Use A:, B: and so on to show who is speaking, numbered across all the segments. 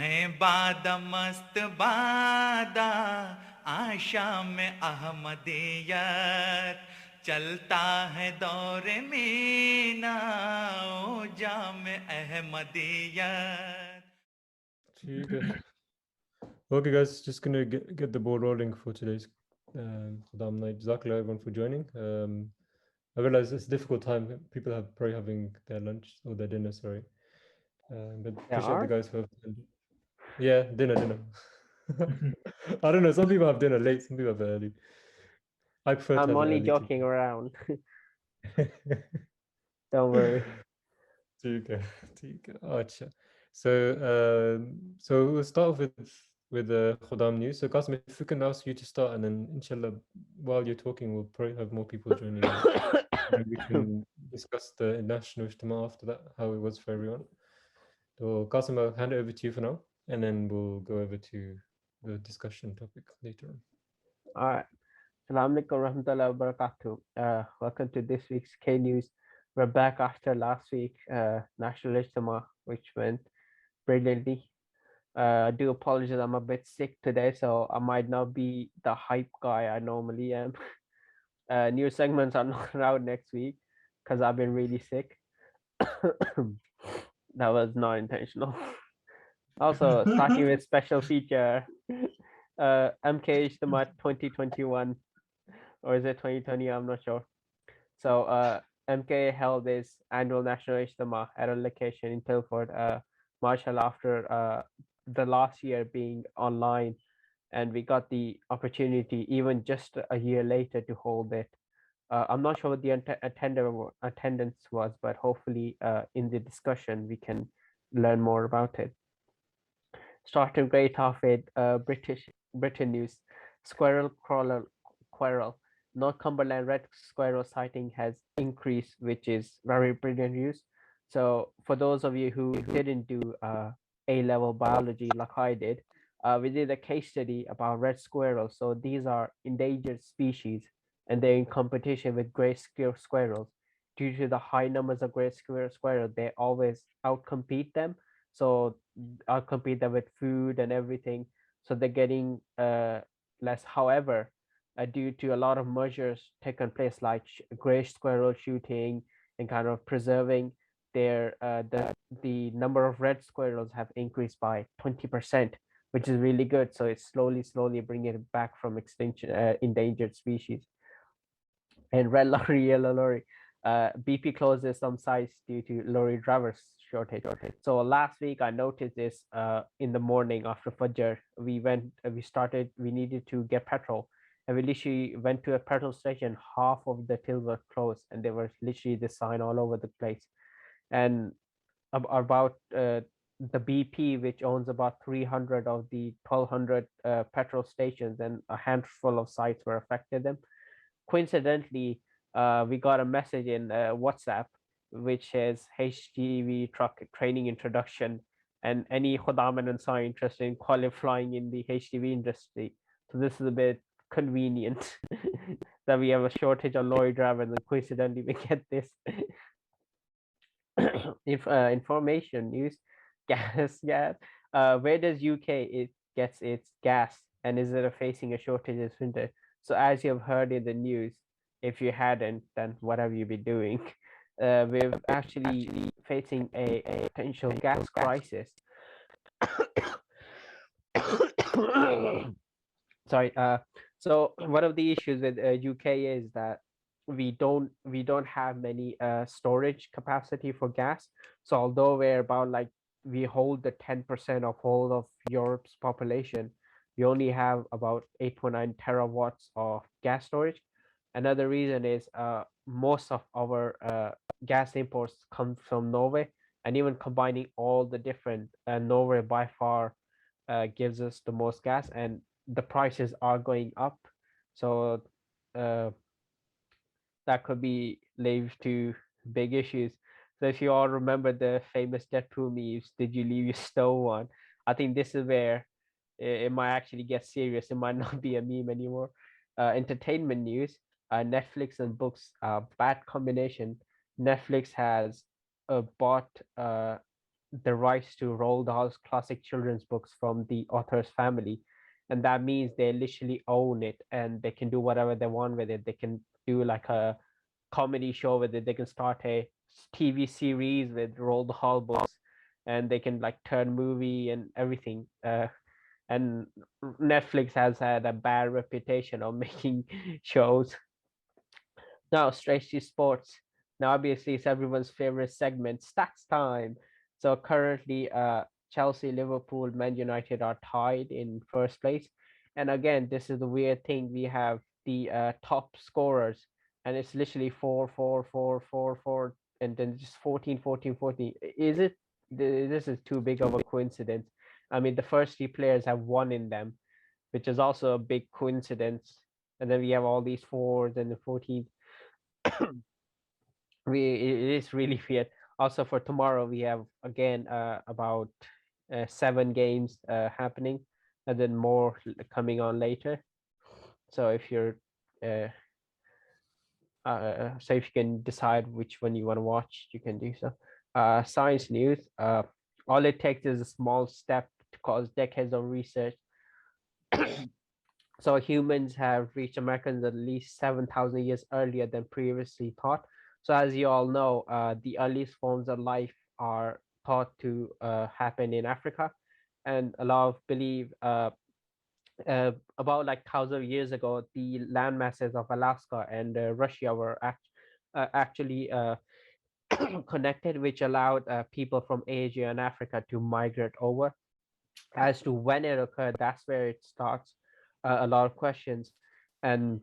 A: है बादा मस्त बादा आशा में अहमदियत चलता है दौर मीना ओ जाम Ahmadiyyat.
B: Okay. Okay, guys, just gonna get the ball rolling for today's Khuddam night. Jazakallah everyone for joining. I realize it's a difficult time. People have probably having their lunch or their dinner, sorry. But
C: There
B: appreciate the
C: are?
B: guys who have yeah, dinner. I don't know. Some people have dinner late, some people have it early. I prefer to
C: I'm
B: have it
C: only
B: early to
C: joking around. Don't worry.
B: ठीक है ठीक है अच्छा so we'll start with Khuddam news. So Qasim, if we can ask you to start, and then inshallah while you're talking we'll probably have more people joining in, and we can discuss the national ijtima after that, how it was for everyone. So Qasim, I'll hand it over to you for now, and then we'll go over to the discussion topic later on.
C: All right. Assalamu alaikum warahmatullahi wabarakatuh. Welcome to this week's K News. We're back after last week, National Ijtima, which went brilliantly. I do apologize, I'm a bit sick today, so I might not be the hype guy I normally am. New segments are not out next week because I've been really sick. That was not intentional. Also, starting with special feature, MK Ijtima 2021, or is it 2020? I'm not sure. So MK held this annual National Ijtima at a location in Tilford, Marshall, after the last year being online, and we got the opportunity even just a year later to hold it. I'm not sure what the attendance was, but hopefully in the discussion we can learn more about it. Starting great off with Britain news. Squirrel crawler Squirrel. Northumberland red squirrel sighting has increased, which is very brilliant news. So for those of you who didn't do A-level biology like I did, we did a case study about red squirrels. So these are endangered species, and they're in competition with gray squirrels. Due to the high numbers of gray squirrels, they always outcompete them. So outcompete them with food and everything. So they're getting less. However, due to a lot of measures taken place, like gray squirrel shooting and kind of preserving their the number of red squirrels have increased by 20%, which is really good. So it's slowly bringing it back from extinction, endangered species. And red lorry, yellow lorry. BP closes some sites due to lorry drivers shortage. So last week I noticed this in the morning after Fajr. We needed to get petrol. And we literally went to a petrol station, half of the tills were closed, and there was literally this sign all over the place. And about the BP, which owns about 300 of the 1,200 petrol stations, and a handful of sites were affected them. Coincidentally, we got a message in WhatsApp which says HGV truck training introduction, and any Khuddam and Ansar interested in qualifying in the HGV industry. So this is a bit convenient that we have a shortage of lorry drivers, and coincidentally we get this. If information news, gas. Where does UK it gets its gas, and is it facing a shortage this winter? So as you have heard in the news, if you hadn't, then what have you been doing? We're actually facing a potential gas crisis. Sorry. So one of the issues with UK is that we don't have many storage capacity for gas. So although we're about like we hold the 10% of all of Europe's population, we only have about 8.9 terawatts of gas storage. Another reason is most of our gas imports come from Norway, and even combining all the different Norway by far gives us the most gas, and the prices are going up. So uh, that could be linked to big issues. So if you all remember the famous Deadpool memes, did you leave your stove on? I think this is where it might actually get serious. It might not be a meme anymore. Entertainment news, Netflix and books, bad combination. Netflix has bought the rights to Roald Dahl's classic children's books from the author's family, and that means they literally own it and they can do whatever they want with it. They can do like a comedy show with it. They can start a TV series with Roald Dahl books, and they can like turn movie and everything. And Netflix has had a bad reputation of making shows. Now, straight to sports. Now, obviously, it's everyone's favorite segment, stats time. So currently, Chelsea, Liverpool, Man United are tied in first place. And again, this is the weird thing. We have the top scorers, and it's literally 4, 4, 4, 4, 4, and then just 14, 14, 14. Is it? This is too big of a coincidence. I mean, the first three players have one in them, which is also a big coincidence. And then we have all these fours and the 14. It is really weird. Also for tomorrow we have again about 7 games happening, and then more coming on later. So if you're so if you can decide which one you want to watch, you can do so. Science news. All it takes is a small step to cause decades of research. So humans have reached Americans at least 7,000 years earlier than previously thought. So as you all know, the earliest forms of life are thought to happen in Africa, and a lot of believe about like thousands of years ago, the land masses of Alaska and Russia were actually connected, which allowed people from Asia and Africa to migrate over. As to when it occurred, that's where it starts a lot of questions. And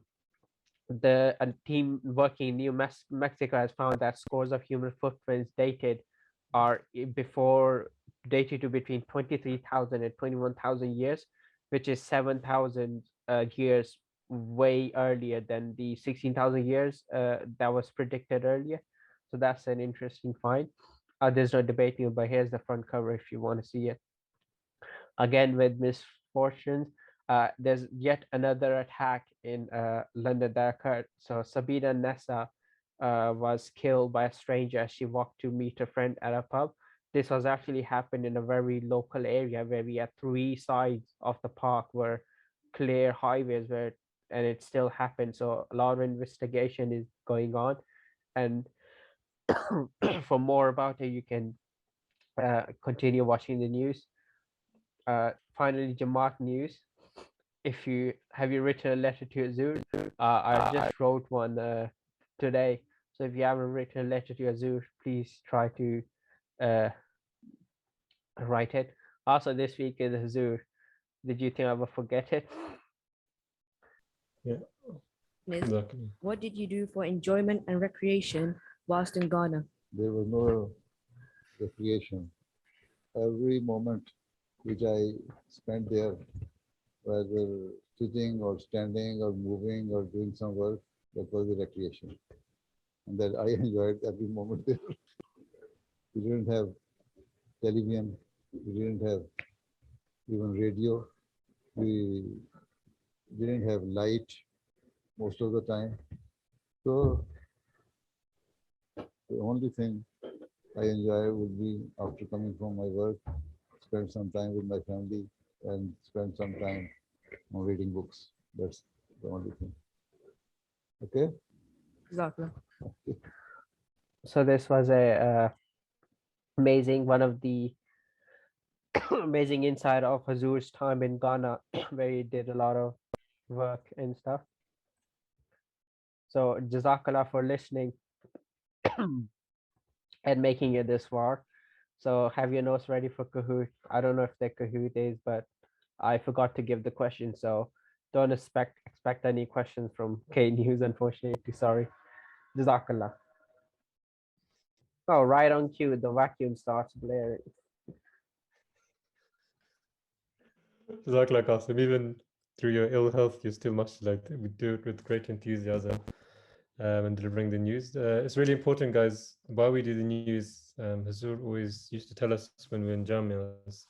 C: the a team working in Mexico has found that scores of human footprints dated to between 23,000 and 21,000 years, which is 7,000 years way earlier than the 16,000 years that was predicted earlier. So that's an interesting find. There's no debating, but here's the front cover if you want to see it. Again, with misfortunes, there's yet another attack in London that occurred. So Sabina Nessa was killed by a stranger as she walked to meet a friend at a pub. This was actually happened in a very local area where we had 3 sides of the park were clear highways where, and it still happened. So a lot of investigation is going on. And for more about it, you can continue watching the news. Finally, Jamaat news. If you have you written a letter to Azur, I just wrote one today. So if you haven't written a letter to Azur, please try to write it. Also, this week is Azur. Did you think I would forget it?
B: Yeah,
D: Liz,
B: exactly.
D: what did you do for enjoyment and recreation whilst in Ghana?
E: There was no recreation. Every moment which I spent there, whether sitting or standing or moving or doing some work, that was the recreation. And that I enjoyed every moment there. We didn't have television, we didn't have even radio, we didn't have light most of the time. So the only thing I enjoy would be after coming from my work, spend some time with my family and spend some time on reading books. That's the only thing. Okay?
D: Jazakallah.
C: So this was a amazing one of the amazing insight of Hazur's time in Ghana, where he did a lot of work and stuff. So Jazakallah for listening and making it this far. So have your notes ready for Kahoot. I don't know if the Kahoot is, but I forgot to give the question. So don't expect any questions from K News, unfortunately. Sorry. Jazakallah. Oh, right on cue, the vacuum starts blaring.
B: Jazakallah Qasim, even through your ill health, you still must we do it with great enthusiasm and delivering the news. It's really important, guys. While we do the news, Hazur always used to tell us when we were in Jamias,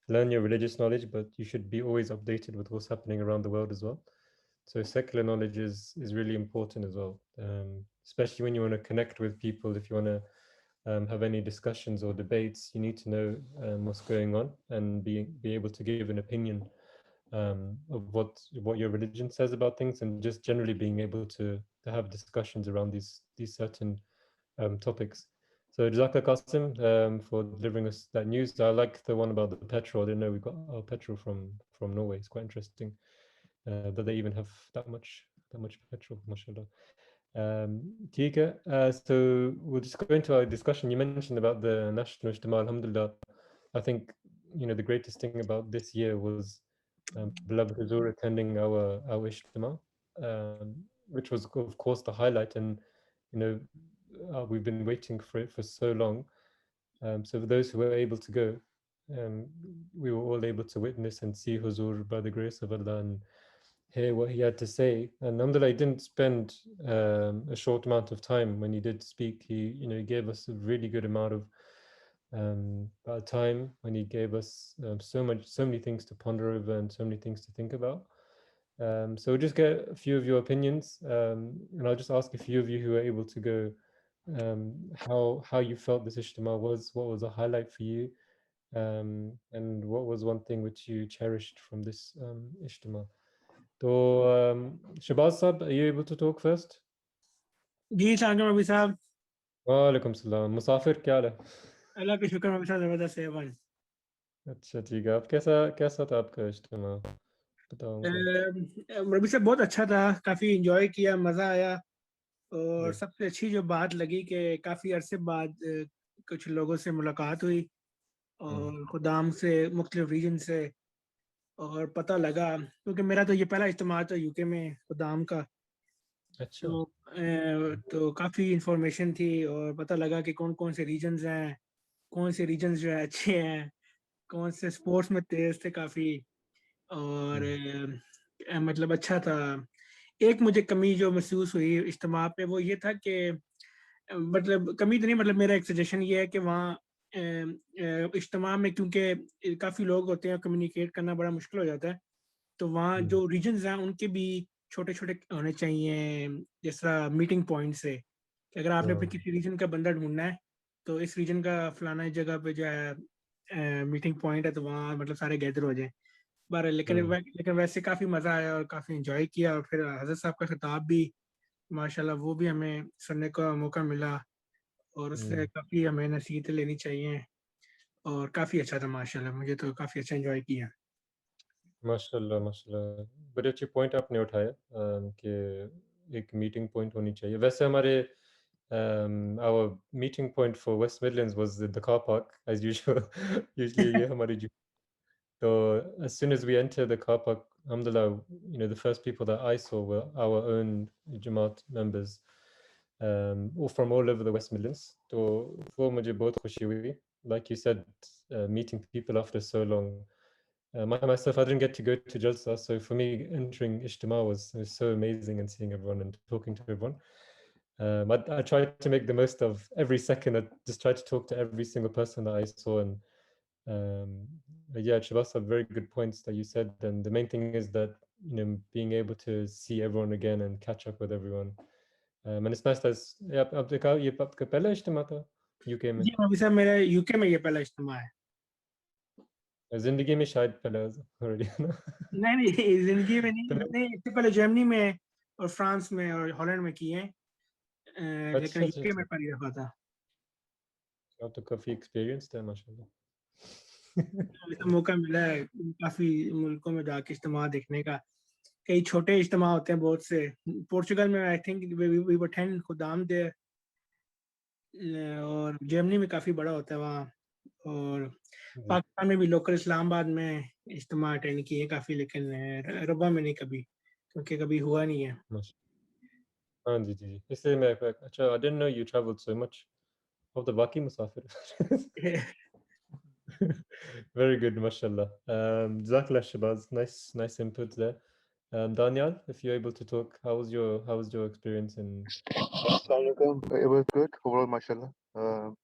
B: learn your religious knowledge, but you should be always updated with what's happening around the world as well. So secular knowledge is really important as well, especially when you want to connect with people, if you want to have any discussions or debates, you need to know what's going on and be able to give an opinion of what your religion says about things, and just generally being able to have discussions around these certain topics. So Jazakallah Qasim for delivering us that news. I like the one about the petrol. I didn't know we got our petrol from Norway. It's quite interesting that they even have that much petrol, mashallah. Tika, so we'll just go into our discussion. You mentioned about the National Ijtima. Alhamdulillah, I think the greatest thing about this year was beloved Huzur attending our Ijtima, which was of course the highlight, and we've been waiting for it for so long. So for those who were able to go, we were all able to witness and see Huzur by the grace of Allah and hear what he had to say. And alhamdulillah, he didn't spend a short amount of time when he did speak. He gave us a really good amount of time when he gave us so many things to ponder over and so many things to think about. So we'll just get a few of your opinions, and I'll just ask a few of you who were able to go how you felt this Ijtima was, what was a highlight for you, and what was one thing which you cherished from this Ijtima. So, Shabazz Sab, are you able to talk first?
F: जी सलाम अभी साहब
B: वालेकुम सलाम। मुसाफिर क्या हाल है?
F: अल्लाह के शुक्र में अभी साहब ज़बरदस्त है भाई।
B: अच्छा ठीक है। आप कैसा था आपका इज्तिमा? बताओ मुझे।
F: रबी साहब बहुत अच्छा था, काफ़ी इंजॉय किया, मज़ा आया। और
B: जी।
F: सबसे अच्छी जो बात लगी कि काफ़ी अरसे बाद कुछ लोगों से मुलाकात हुई और खुदाम से मुख्तलिफ रीजन से, और पता लगा क्योंकि मेरा तो ये पहला इज्तिमा था यूके में खुदाम का।
B: अच्छा।
F: तो काफ़ी इंफॉर्मेशन थी और पता लगा कि कौन कौन से रीजन्स हैं, कौन से रीजन्स जो है अच्छे हैं, कौन से स्पोर्ट्स में तेज थे काफ़ी। और मतलब अच्छा था। एक मुझे कमी जो महसूस हुई इज्तिमा पे वो ये था कि मतलब कमी तो नहीं, मतलब मेरा एक सजेशन ये है कि वहाँ इज्तिमा में क्योंकि काफ़ी लोग होते हैं, कम्युनिकेट करना बड़ा मुश्किल हो जाता है, तो वहाँ जो रीजन्स हैं उनके भी छोटे छोटे होने चाहिए, जिस तरह मीटिंग पॉइंट से कि अगर आपने अपने किसी रीजन का बंदा ढूंढना है तो इस रीजन का फलाना जगह पे जो है मीटिंग पॉइंट है, तो वहाँ मतलब सारे गैदर हो जाए बार। लेकिन वैसे काफ़ी मज़ा आया और काफ़ी इंजॉय किया। और फिर हज़रत साहब का खिताब भी माशाल्लाह वो भी हमें सुनने का मौका मिला और उससे काफ़ी हमें नसीहतें लेनी चाहिए और काफ़ी अच्छा था माशाल्लाह। मुझे तो काफ़ी अच्छा इंजॉय किया।
B: माशाल्लाह माशाल्लाह, बड़े अच्छे पॉइंट आपने उठाया कि एक मीटिंग पॉइंट होनी चाहिए। वैसे हमारे our meeting point for West Midlands was the car park as usual. Usually ये हमारी so as soon as we enter the car park, alhamdulillah, the first people that I saw were our own Jamaat members, all from all over the West Midlands. तो वो मुझे बहुत खुशी हुई. Like you said, meeting people after so long. Myself, I didn't get to go to Jalsa, so for me, entering Ijtima was so amazing and seeing everyone and talking to everyone. I tried to make the most of every second. I just tried to talk to every single person that I saw, and yeah, Shabazz have very good points that you said. And the main thing is that being able to see everyone again and catch up with everyone. And it's nice that आपने कहा ये आपका पहला इज्तिमा था UK में?
F: जी अभी साहब मेरा यूके में ये पहला इज्तिमा है।
B: जिंदगी में शायद पहला already है ना?
F: नहीं जिंदगी में नहीं, इससे पहले जर्मनी में और फ्रांस में और हॉलैंड में किए हैं, लेकिन
B: अच्छा
F: यूके में पहली दफा था।
B: आप तो काफी एक्सपीरियंस्ड है माशाल्लाह।
F: अभी तो मौका मिला है काफी मुल्कों में जाके इज्तिमा देखने का। कई छोटे इज्तिमा होते हैं बहुत से। पोर्चुगल में आई थिंक वी वर 10 खुदाम देयर, और जर्मनी में काफी बड़ा होता है वहाँ। और पाकिस्तान में भी लोकल इस्लामाबाद में इज्तिमा अटेंड किए काफी, लेकिन रबा में नहीं कभी, क्योंकि कभी हुआ नहीं है।
B: हाँ जी जी, इसलिए मैं अच्छा, I didn't know you traveled so much. अब तो बाकी मुसाफिर। Very good, mashallah. Jazakallah Shabazz, nice input there. Daniel, if you're able to talk, how was your experience in?
G: Assalamualaikum. It was good overall, mashallah.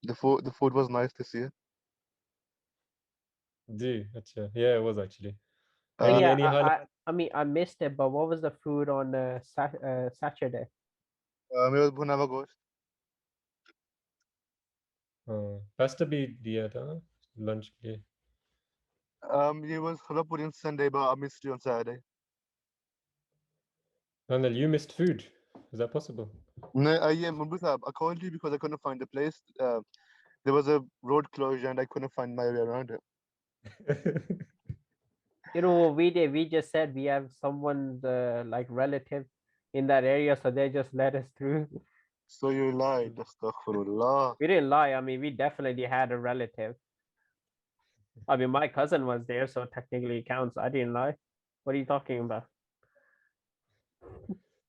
G: The food was nice this year.
B: Ji, acha. Yeah, it was actually.
C: Yeah,
B: Any highlight?
C: I mean, I missed it, but what was the food on Saturday?
G: It was bhuna hua gosht.
B: Pasta bhi diya tha lunch ke liye.
G: It was Khuddam on Sunday, but I missed you on Saturday.
B: Daniel, you missed food. Is that possible?
G: No, yeah, Mumbai Sahib, I called you because I couldn't find the place. There was a road closure and I couldn't find my way around it.
C: You know what we did? We just said we have someone's like relative in that area, so they just let us through.
G: So you lied. Astaghfirullah.
C: We didn't lie. I mean, we definitely had a relative. I mean, my cousin was there, so technically it counts. I didn't lie. What are you talking about?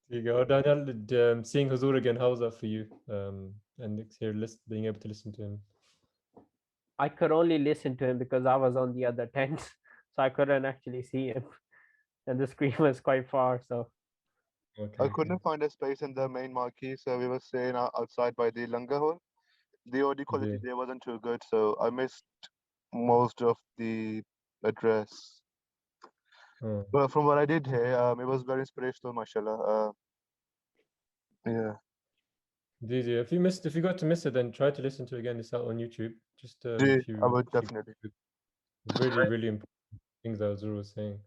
B: There you go. Daniel, seeing Huzur again, how's that for you? And here, being able to listen to him.
C: I could only listen to him because I was on the other tent, so I couldn't actually see him, and the screen was quite far. So
B: Okay.
G: I couldn't find a space in the main marquee, so we were staying outside by the Langar hall. The audio quality there wasn't too good, so I missed most of the address. But from what I did hear, it was very inspirational, mashallah. Yeah.
B: If you got to miss it, then try to listen to it again. It's out on YouTube. Just
G: Yeah,
B: if you,
G: I would definitely.
B: really, really important things that Huzur was saying.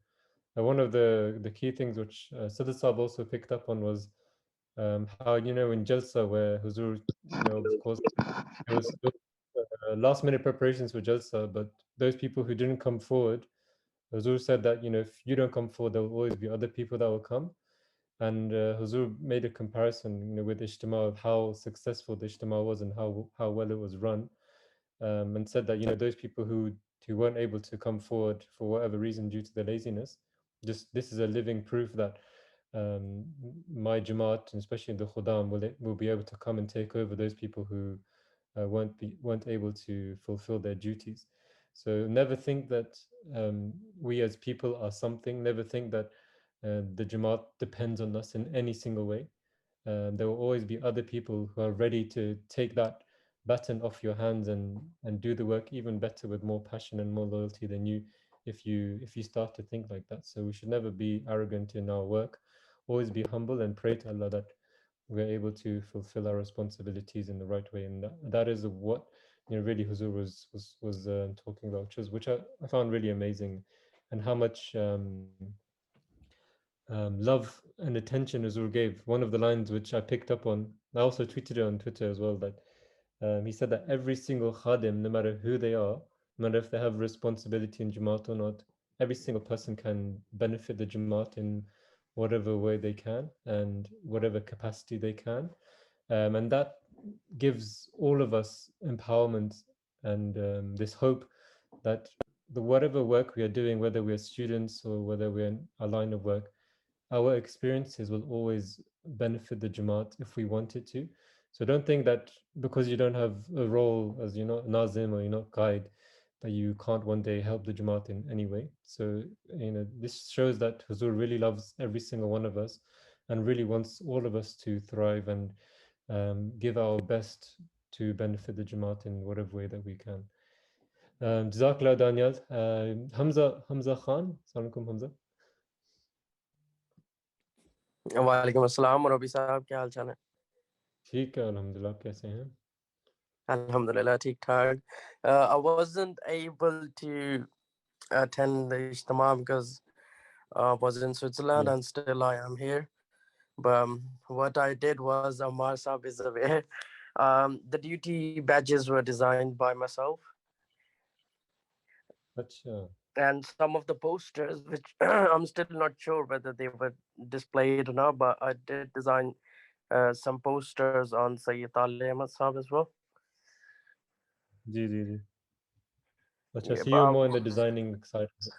B: One of the key things which Sadr Saab also picked up on was how, in Jalsa, where Huzur, of course, there was last minute preparations for Jalsa, but those people who didn't come forward, Huzur said that, if you don't come forward, there will always be other people that will come. And Huzur made a comparison, with Ijtima, of how successful the Ijtima was and how well it was run, and said that, those people who weren't able to come forward for whatever reason due to their laziness, just this is a living proof that my Jamaat, and especially the Khuddam, will be able to come and take over those people who weren't able to fulfill their duties. So never think that we as people are something. Never think that the Jamaat depends on us in any single way. There will always be other people who are ready to take that baton off your hands and do the work even better with more passion and more loyalty than you, if you start to think like that. So we should never be arrogant in our work. Always be humble and pray to Allah that we're able to fulfill our responsibilities in the right way. And that is what really Huzur was talking about, which I found really amazing, and how much love and attention Huzur gave. One of the lines which I picked up on, I also tweeted it on Twitter as well, that he said that every single khadim, no matter who they are, no matter if they have responsibility in Jamaat or not, every single person can benefit the Jamaat in whatever way they can and whatever capacity they can. And that gives all of us empowerment and this hope that whatever work we are doing, whether we're students or whether we're in a line of work, our experiences will always benefit the Jamaat if we wanted to. So don't think that because you don't have a role as you're not Nazim or you're not Qaid, that you can't one day help the Jamaat in any way. So, this shows that Huzur really loves every single one of us and really wants all of us to thrive and give our best to benefit the Jamaat in whatever way that we can. Jazakallah Daniel. Hamza Khan. Assalamu alaikum, Hamza.
H: वालेकुम अस्सलाम रबी साहब क्या हाल चाल है
B: ठीक है अल्हम्दुलिल्लाह आप कैसे हैं
H: अल्हम्दुलिल्लाह ठीक ठाक I wasn't able to attend the ijtima because I was in Switzerland and still I am here but what I did was Amar Saab is aware the duty badges were designed by myself
B: अच्छा
H: and some of the posters which I'm still not sure whether they were displayed or not but I did design some posters on Sayyid Ali Ahmad Saab as well
B: जी जी जी अच्छा
H: yeah,
B: so you're more in the designing side of it.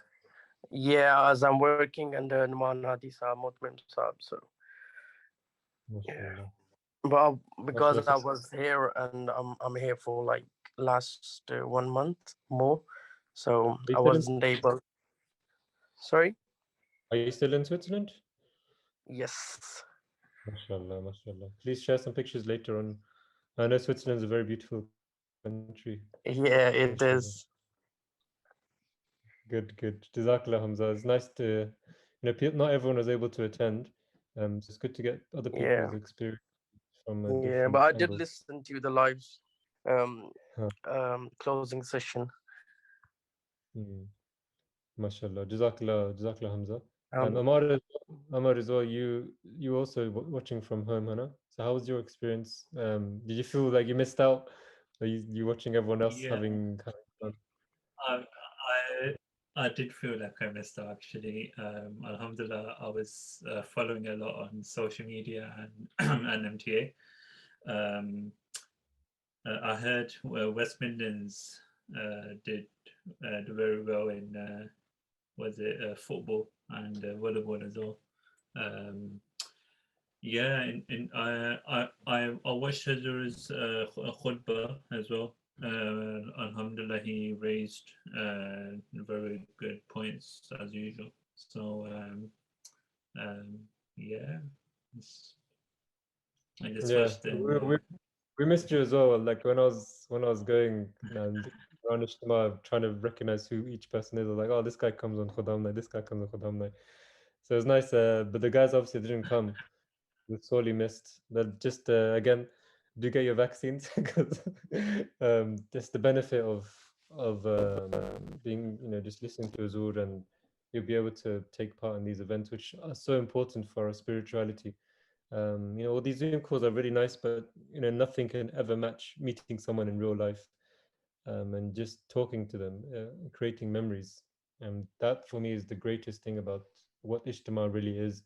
H: Yeah, as I'm working under Numan Hadi Saab, Mutmin Saab, so
B: MashaAllah.
H: but because
B: MashaAllah.
H: I was here and I'm here for like last 1 month more, so I wasn't able. Sorry.
B: Are you still in Switzerland?
H: Yes.
B: MashaAllah, MashaAllah. Please share some pictures later on. I know Switzerland is a very beautiful country.
H: Yeah, it is.
B: Good, good. Jazakallah, Hamza. It's nice to, not everyone was able to attend. So it's good to get other people's experience from
H: Yeah,
B: different
H: but I did
B: angles.
H: listen to the lives. closing session.
B: MashaAllah. Jazakallah Hamza.
H: Um,
B: Amar as well, you also watching from home, Hannah. So how was your experience? Did you feel like you missed out? Are you watching everyone else
I: Yeah.
B: having fun?
I: I did feel like I missed out actually. Alhamdulillah, I was following a lot on social media and and MTA. I heard West Midlands did very well in was it football and volleyball as well. Yeah, and I watched Hazar's khutbah as well. Alhamdulillah, he raised very good points as usual. So yeah, I just
B: Yeah,
I: watched it.
B: we missed you as well. Like when I was going and around Ijtima, trying to recognize who each person is. I was like, oh, this guy comes on Khuddam night, this guy comes on Khuddam night. So it was nice. But the guys obviously didn't come. We sorely missed. But just again, do get your vaccines because just the benefit of being just listening to Azur, and you'll be able to take part in these events, which are so important for our spirituality. All these Zoom calls are really nice, but nothing can ever match meeting someone in real life, and just talking to them, creating memories. And that for me is the greatest thing about what Ijtima really is.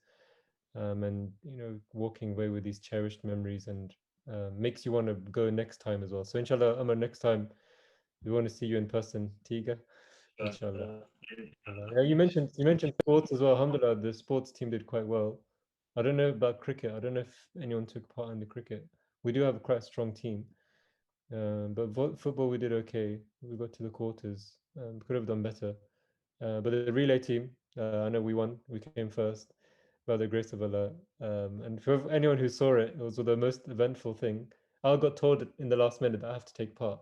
B: And walking away with these cherished memories, and makes you want to go next time as well. So inshallah, Amar, next time we want to see you in person, Tiga. Inshallah. Yeah, you mentioned sports as well. Alhamdulillah, the sports team did quite well. I don't know about cricket. I don't know if anyone took part in the cricket. We do have a quite strong team, but football we did okay. We got to the quarters. Could have done better. But the relay team, I know we won. We came first by the grace of Allah. And for anyone who saw it, it was the most eventful thing. I got told in the last minute that I have to take part.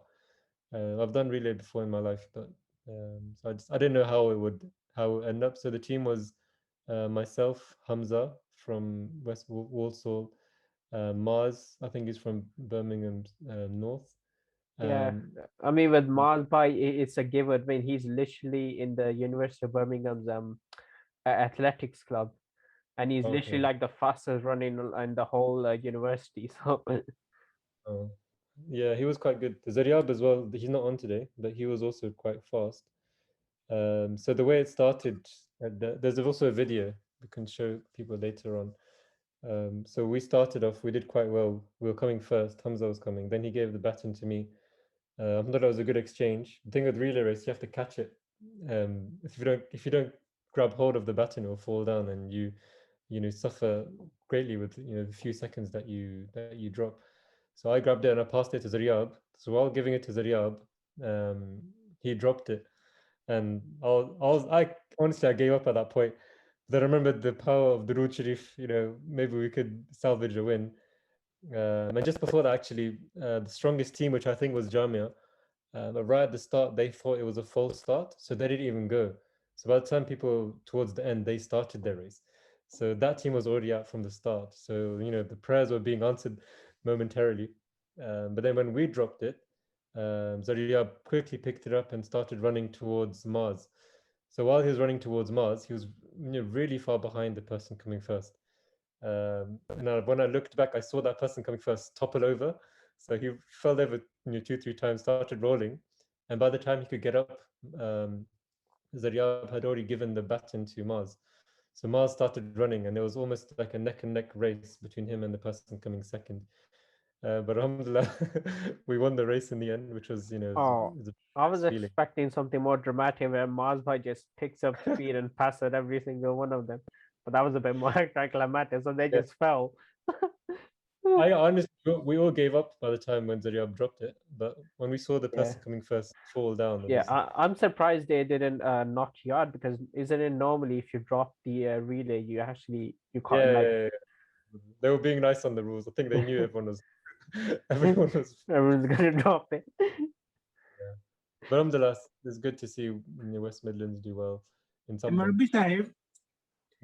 B: I've done relay before in my life, but so I didn't know how it would end up. So the team was myself, Hamza from West Walsall, Mars, I think he's from Birmingham North.
C: Yeah, I mean with Mars by it's a given. I mean he's literally in the University of Birmingham's athletics club, and he's literally like the fastest running in the whole university. So
B: yeah, he was quite good. Zaryab as well. He's not on today, but he was also quite fast. So the way it started, there's also a video we can show people later on. So we started off, we did quite well. We were coming first. Hamza was coming. Then he gave the baton to me. I thought that was a good exchange. The thing with relay race, you have to catch it. If you don't grab hold of the baton, it will fall down, and you suffer greatly with the few seconds that you drop. So I grabbed it and I passed it to Zaryab. So while giving it to Zaryab, he dropped it, and I honestly I gave up at that point. But I remembered the power of Durood Sharif. Maybe we could salvage a win. And just before that, actually, the strongest team, which I think was Jamia, but right at the start, they thought it was a false start, so they didn't even go. So by the time people towards the end, they started their race. So that team was already out from the start. So the prayers were being answered momentarily. But then when we dropped it, Zaria quickly picked it up and started running towards Mars. So while he was running towards Mars, he was really far behind the person coming first. And when I looked back, I saw that person coming first topple over. So he fell over 2-3 times, started rolling. And by the time he could get up, Zaryab had already given the baton to Mars. So Mars started running, and it was almost like a neck and neck race between him and the person coming second. But alhamdulillah, we won the race in the end, which was,
C: I was
B: feeling.
C: expecting something more dramatic where Mars by just picks up speed and passes every single one of them. But that was a bit more anticlimactic, so they just fell.
B: I honestly, we all gave up by the time when Zaryab dropped it. But when we saw the person coming first fall down,
C: I'm surprised they didn't knock you out, because isn't it normally if you drop the relay, you can't
B: They were being nice on the rules. I think they knew everyone's
C: gonna drop it.
B: Yeah. But alhamdulillah, it's good to see West Midlands do well in something.
F: Murabbi Sahib,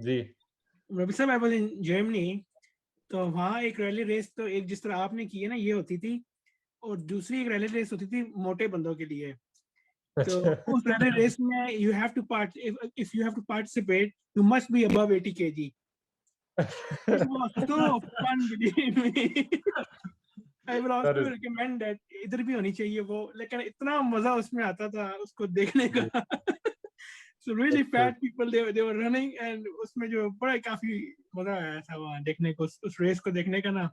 B: ji
F: I was in Germany, तो वहाँ एक rally race तो एक जिस तरह आपने की है ना, ये होती थी और दूसरी एक रैली रेस होती थी मोटे बंदों के लिए. So
B: अच्छा
F: उस रैली रेस में you have to if you have to participate, you must be above 80 kg. It was so fun, believe me. I will
B: that
F: also
B: is
F: recommend that इधर भी होनी चाहिए वो, लेकिन इतना मजा उसमें आता था उसको देखने का. So really
B: that's so
F: fat people they were running and उसमें जो बड़ा काफी मजा आया था वहाँ देखने को, उस रेस को देखने का ना.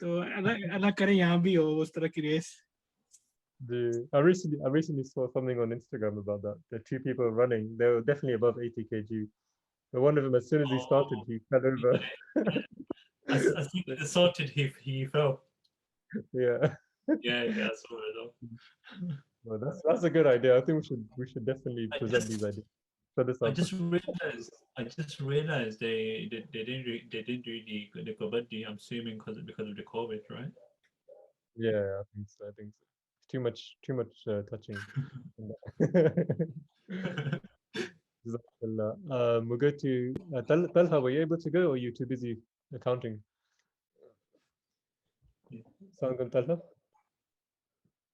F: तो अल्लाह अल्लाह करे यहाँ भी हो उस तरह की race.
B: I recently saw something on Instagram about that. The two people running, they were definitely above 80 kg. But one of them, as soon as he started,
I: Oh,
B: he fell over.
I: I think I sorted he fell.
B: Yeah.
I: Yeah, I saw it though.
B: Well, that's a good idea. I think we should definitely
I: I
B: present these
I: just
B: ideas. Set this
I: I
B: up.
I: just realized they didn't do the kabaddi. I'm assuming because of the COVID, right?
B: Yeah, I think so. It's too much touching. Jazakallah. We'll go to Talha. Were you able to go, or are you too busy accounting?
I: Yeah.
B: Sound Talha?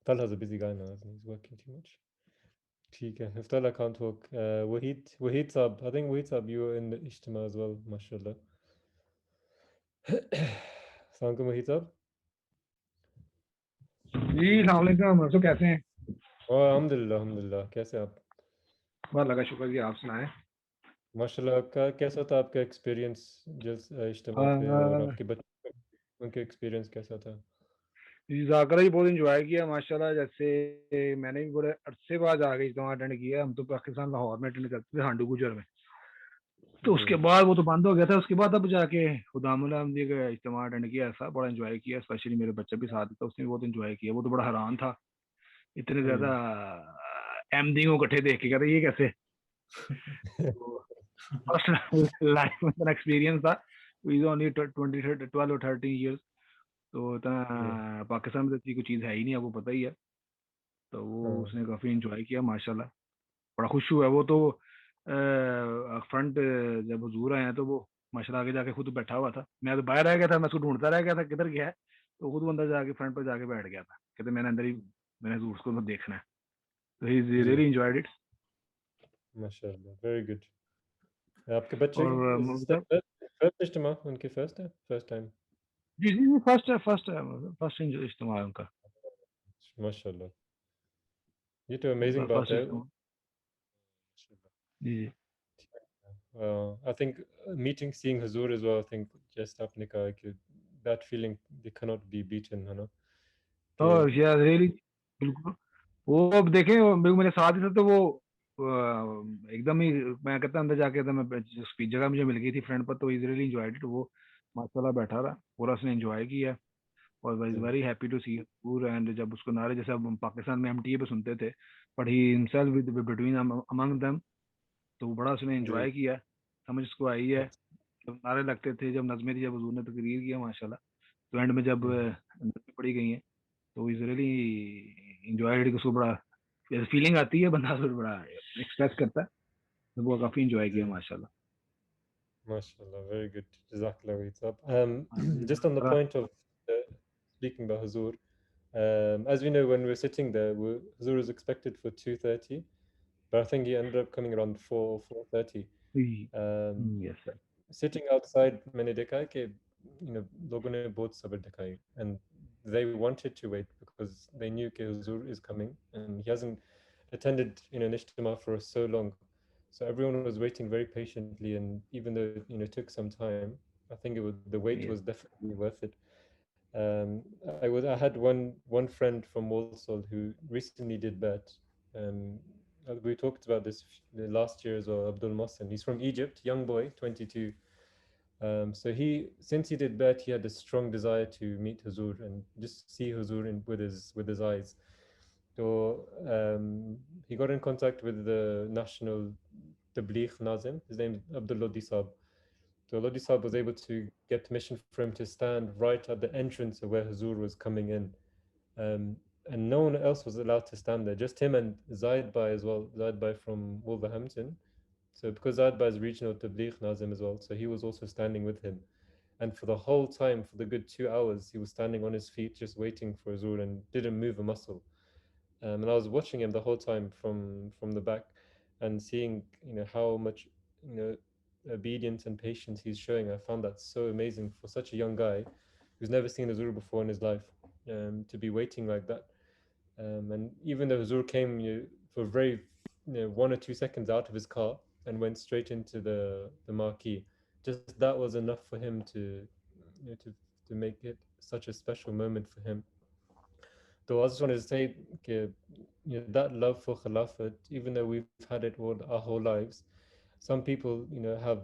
B: Talha's a busy guy now, isn't he? He's working too much. ठीक है. If Talha can't talk, Wahid Saab. I think Wahid Saab, you were in the Ijtima as well, mashallah. Sound Wahid Saab?
J: जी सलामकुम. तो कैसे हैं?
B: अल्हम्दुलिल्लाह. कैसे आप?
J: बहुत लगा शुक्र जी. आप सुनाएं.
B: माशाल्लाह. कैसा था आपका एक्सपीरियंस इज्तिमा पे, और आपके बच्चे उनके एक्सपीरियंस कैसा था?
J: जी जाकरा जी बहुत इंजॉय किया माशाल्लाह. जैसे मैंने भी बड़े अरसे बाद आगे इज्तिमा अटेंड किया. हम तो पाकिस्तान लाहौर में अटेंड करते थे, हांडू गुजर में. तो उसके बाद वो तो बंद हो गया था. उसके बाद अब जाके खुदामुल्लाह हमने का इज्तिमा अटेंड किया. ऐसा बड़ा इंजॉय किया. स्पेशली मेरे बच्चा भी साथ था, उसने बहुत इंजॉय किया. वो तो बड़ा हैरान था इतने ज्यादा एमडी को इकट्ठे देख के. कहते ये कैसे. फर्स्ट लाइफ में एक्सपीरियंस था. इज ओनली 12 और 13 इयर्स. तो इतना पाकिस्तान में तो कोई चीज़ है ही नहीं, आपको पता ही है. तो वो उसने काफ़ी इंजॉय किया माशाल्लाह. बड़ा खुश हुआ वो तो. फ्रंट जब हुजूर आए हैं तो वो माशाल्लाह आगे जाके खुद बैठा हुआ था. मैं तो बाहर रह गया था, मैं उसको ढूंढता रह गया था किधर गया है. तो खुद अंदर जाके फ्रंट पर जाके बैठ गया था. कहते मैंने अंदर ही मैंने हुजूर को देखना है. तो ही रियली एंजॉयड इट.
B: माशाल्लाह. Very good. आपके बच्चे
J: और
B: फर्स्ट इज्तिमा उनके फर्स्ट टाइम?
J: जी जी फर्स्ट इज्तिमा है उनका.
B: माशाल्लाह. ये तो अमेजिंग बात है.
J: जी जी.
B: I think seeing Huzur as well, I think just आपने कहा कि that feeling they cannot be beaten, है ना?
J: और या रियली बिल्कुल. वो अब देखें मेरे साथ ही था तो वो एकदम ही मैं कहता अंदर जाके एकदम मैं जगह मुझे मिल गई थी फ्रंट पर. तो इज रियली एंजॉयड इट. वो माशाल्लाह बैठा रहा पूरा, उसने एंजॉय किया. और इज वेरी हैप्पी टू सी पूर. एंड जब उसको नारे जैसे हम पाकिस्तान में एमटीए पे सुनते थे, but he himself with between among them. तो बड़ा उसने एंजॉय किया. समझ उसको आई है. जब नारे लगते थे, जब नज़में थी, जब हुजूर ने तकरीर किया माशाल्लाह. तो एंड में जब नज़में पढ़ी गई हैं तो इज रियली एंजॉयड. उसको बड़ा फीलिंग आती है, बंदा फिर बड़ा एक्सप्रेस करता है. तो वो काफ़ी एंजॉय किया माशाल्लाह.
B: Mashallah, very good. Jazakallah. Just on the point of speaking about Huzur, as we know, when we're sitting there, Huzur was expected for 2:30, but I think he ended up coming around 4:30.
J: Yes, sir.
B: Sitting outside, मैंने देखा है कि लोगों ने बहुत सब्र दिखाई, and they wanted to wait because they knew कि Huzur is coming and he hasn't attended an Ijtima for so long. So everyone was waiting very patiently, and even though it took some time, I think the wait was definitely worth it. I had one friend from Walsall who recently did bet. We talked about this last year as well. Abdul Mohsen, he's from Egypt, young boy, 22. So since he did bet, he had a strong desire to meet Huzur and just see Huzur with his eyes. So he got in contact with the national Tabligh Nazim. His name is Abdul Lodi Saab. So Lodi Saab was able to get permission for him to stand right at the entrance of where Huzur was coming in. And no one else was allowed to stand there, just him and Zaid Bai as well. Zaid Bai from Wolverhampton. So because Zaid Bai is regional Tabligh Nazim as well, so he was also standing with him. And for the whole time, for the good 2 hours, he was standing on his feet just waiting for Zuhr and didn't move a muscle. And I was watching him the whole time from the back and seeing, how much, you know, obedience and patience he's showing. I found that so amazing for such a young guy who's never seen a Zuhr before in his life, to be waiting like that. And even though Zuhr came, for very, 1 or 2 seconds out of his car and went straight into the marquee, just that was enough for him to, to make it such a special moment for him. So I just wanted to say, that love for Khilafat, even though we've had it all our whole lives, some people, have,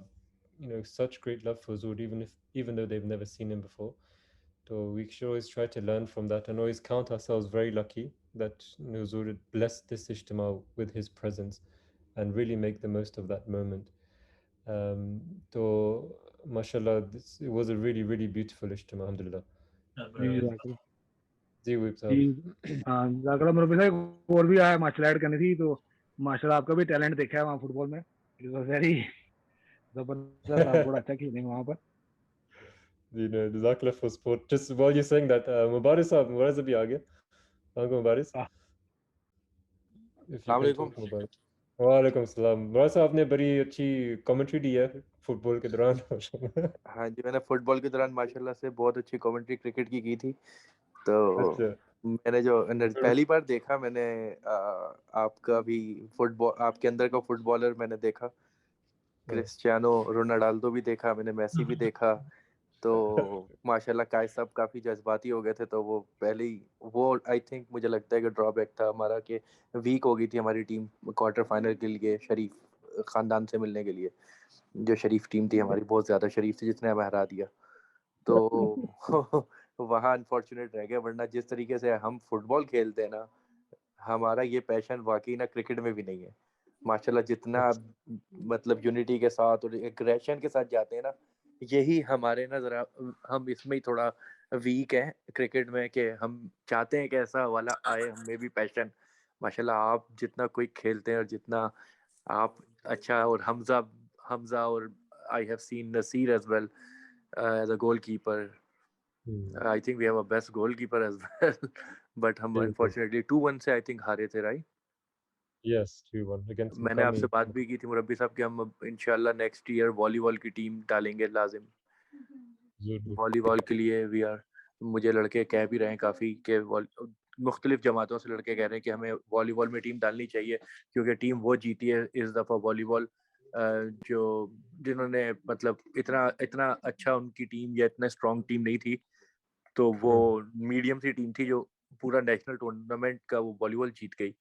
B: such great love for Zuhr, even though they've never seen him before. So we should always try to learn from that and always count ourselves very lucky that, Zuhr blessed this ijtima with his presence and really make the most of that moment. So, mashallah, it was a really, really beautiful ijtima, alhamdulillah.
J: Ji
I: Alhamdulillah.
J: जज़ाकल्लाह।
B: जी, Wahib
J: जी
B: साहब।
J: हाँ जज़ाकल्लाह। मेरे पास एक और भी आया, martial art करनी थी, तो माशाल्लाह आपका भी टैलेंट देखा है वहाँ फुटबॉल में। इट वाज वेरी जबरदस्त, आप बड़ा अच्छा खेले वहाँ पर।
B: Jazakallah for sport. Just while you're saying that, Mubarak sahab, Mubarak abhi aa gaya. Mubarak.
J: हाँ,
B: If you
K: अस्सलाम
B: can
K: वालेकुम।
B: talk Mubarak. वालेकुम सलाम। मुबारक साहब ने बड़ी अच्छी कमेंट्री दी है फुटबॉल के दौरान।
K: हाँ जी, मैंने फुटबॉल के दौरान माशाल्लाह से बहुत अच्छी कमेंट्री क्रिकेट की थी। तो
B: अच्छा।
K: मैंने जो पहली बार देखा मैंने आपका भी फुटबॉल, आपके अंदर का फुटबॉलर मैंने देखा। क्रिस्टियानो रोनाल्डो भी देखा मैंने, मेसी भी देखा। तो माशाल्लाह कायस साहब काफ़ी जज्बाती हो गए थे, तो वो पहले ही वो आई थिंक मुझे लगता है कि ड्रॉबैक था हमारा कि वीक हो गई थी हमारी टीम क्वार्टर फाइनल के लिए शरीफ ख़ानदान से मिलने के लिए। जो शरीफ टीम थी हमारी बहुत ज़्यादा शरीफ थी, जिसने हमें हरा दिया। तो वहाँ अनफॉर्चुनेट रह गया, वरना जिस तरीके से हम फुटबॉल खेलते हैं ना, हमारा ये पैशन वाकई ना क्रिकेट में भी नहीं है। माशाल्लाह जितना मतलब यूनिटी के साथ और एग्रेशन के साथ जाते हैं ना, यही हमारे ना ज़रा हम इसमें ही थोड़ा वीक हैं क्रिकेट में, कि हम चाहते हैं कि ऐसा वाला आए हमें भी पैशन। माशाल्लाह आप जितना कोई खेलते हैं और जितना आप अच्छा, और हमजा हमजा और I have seen Naseer as well as a goalkeeper. I think we have a best goalkeeper as well, but हम अनफॉर्चुनेटली 2-1 से आई थिंक हारे थे, राइट?
B: Yes, 2-1 against
K: मैंने आपसे
B: incoming.
K: बात भी की थी मुरब्बी साहब कि हम इंशाल्लाह नेक्स्ट ईयर वॉलीबॉल की टीम डालेंगे लाजिम। वॉलीबॉल के लिए वी आर, मुझे लड़के कह भी रहे हैं काफ़ी कि मुख्तलिफ जमातों से लड़के कह रहे हैं कि हमें वॉलीबॉल में टीम डालनी चाहिए, क्योंकि टीम वो जीती है इस दफ़ा वॉलीबॉल जो जिन्होंने मतलब इतना इतना अच्छा उनकी टीम या इतना स्ट्रॉन्ग टीम नहीं थी, तो वो मीडियम सी टीम थी जो पूरा नेशनल टूर्नामेंट का वो वॉलीबॉल जीत गई।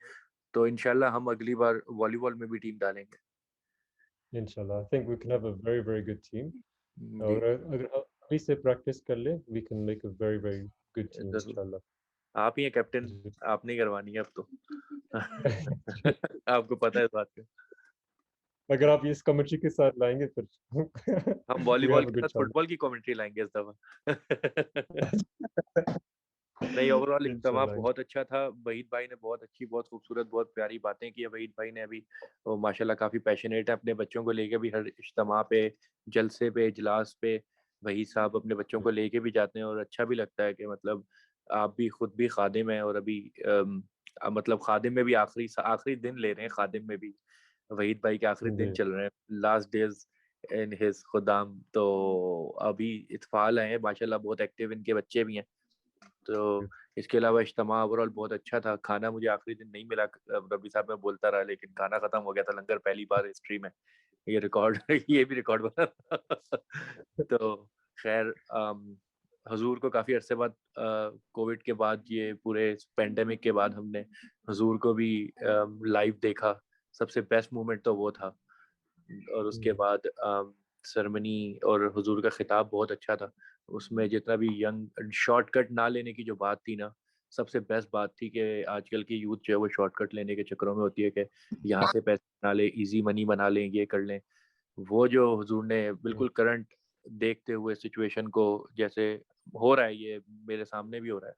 K: तो इंशाल्लाह हम अगली बार वॉलीबॉल में भी टीम डालेंगे।
B: Inshallah, I think we can have a very, very good team.
K: जी
B: और अगर अभी से प्रैक्टिस कर ले, we can make a very, very good team,
K: जरूर।
B: inshallah.
K: आप ही हैं कैप्टन, आप नहीं करवानी है अब तो। आपको पता है इस बात का।
B: अगर आप इस कमेंट्री के साथ लाएंगे फिर
K: हम
B: we
K: वॉलीबॉल
B: have a
K: के
B: good
K: साथ
B: chance.
K: फुटबॉल की कमेंट्री लाएंगे इस दफा। नहीं, ओवरऑल इज्तिमा
B: इंशाल्लाह।
K: बहुत अच्छा था। वहीद भाई ने बहुत अच्छी, बहुत खूबसूरत, बहुत प्यारी बातें की है। वहीद भाई ने अभी माशाल्लाह काफ़ी पैशनेट है अपने बच्चों को लेके भी, हर इज्तिमा पे, जलसे पे, इजलास पे वहीद साहब अपने बच्चों को लेके भी जाते हैं, और अच्छा भी लगता है कि मतलब आप भी खुद भी खादिम हैं, और अभी मतलब खादिम में भी आखिरी दिन ले रहे हैं। खादिम में भी वहीद भाई के आखिरी दिन चल रहे हैं, लास्ट डेज इन हिज खुदाम। तो अभी इत्फाल हैं माशाल्लाह, बहुत एक्टिव इनके बच्चे भी हैं। तो इसके अलावा इज्तिमा ओवरऑल बहुत अच्छा था। खाना मुझे आखिरी दिन नहीं मिला, रबी साहब मैं बोलता रहा, लेकिन खाना खत्म हो गया था। लंगर पहली बार हिस्ट्री में, ये रिकॉर्ड ये भी रिकॉर्ड बना। तो खैर हजूर को काफ़ी अरसे बाद, कोविड के बाद, ये पूरे पेंडेमिक के बाद हमने हजूर को भी लाइव देखा। सबसे बेस्ट मोमेंट तो वो था। और उसके बाद सेरेमनी और हुजूर का खिताब बहुत अच्छा था। उसमें जितना भी यंग शॉर्टकट ना लेने की जो बात थी ना, सबसे बेस्ट बात थी कि आजकल की यूथ जो है वो शॉर्टकट लेने के चक्करों में होती है कि यहाँ से पैसे बना ले, इजी मनी बना लें, ये कर लें। वो जो हुजूर ने बिल्कुल करंट देखते हुए सिचुएशन को, जैसे हो रहा है ये मेरे सामने भी हो रहा है,